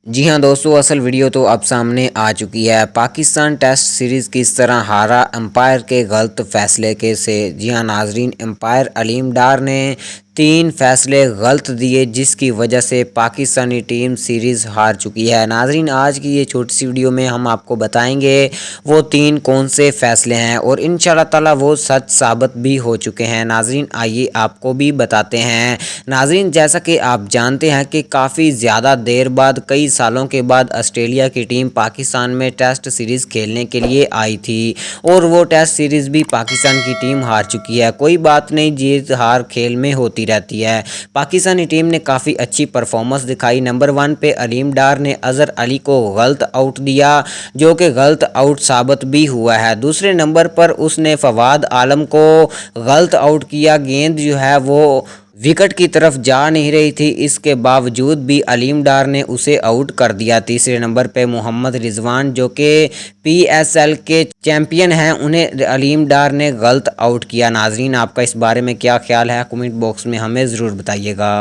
जी हाँ दोस्तों, असल वीडियो तो अब सामने आ चुकी है। पाकिस्तान टेस्ट सीरीज़ किस तरह हारा अंपायर के गलत फैसले के से। जी हाँ नाजरीन, अंपायर अलीम डार ने 3 फैसले गलत दिए जिसकी वजह से पाकिस्तानी टीम सीरीज़ हार चुकी है। नाजरीन, आज की ये छोटी सी वीडियो में हम आपको बताएंगे वो 3 कौन से फैसले हैं और इंशाल्लाह ताला वो सच साबित भी हो चुके हैं। नाजरीन, आइए आपको भी बताते हैं। नाजरीन, जैसा कि आप जानते हैं कि काफ़ी ज़्यादा देर बाद, कई सालों के बाद ऑस्ट्रेलिया की टीम पाकिस्तान में टेस्ट सीरीज़ खेलने के लिए आई थी और वो टेस्ट सीरीज़ भी पाकिस्तान की टीम हार चुकी है। कोई बात नहीं, जीत हार खेल में होती रहती है। पाकिस्तानी टीम ने काफ़ी अच्छी परफॉर्मेंस दिखाई। नंबर 1 पे अलीम डार ने अजहर अली को गलत आउट दिया जो कि गलत आउट साबित भी हुआ है। दूसरे नंबर पर उसने फवाद आलम को गलत आउट किया। गेंद जो है वो विकेट की तरफ जा नहीं रही थी, इसके बावजूद भी अलीम डार ने उसे आउट कर दिया। तीसरे नंबर पे मोहम्मद रिजवान जो कि PSL के चैंपियन हैं, उन्हें अलीम डार ने गलत आउट किया। नाजरीन, आपका इस बारे में क्या ख्याल है? कमेंट बॉक्स में हमें ज़रूर बताइएगा।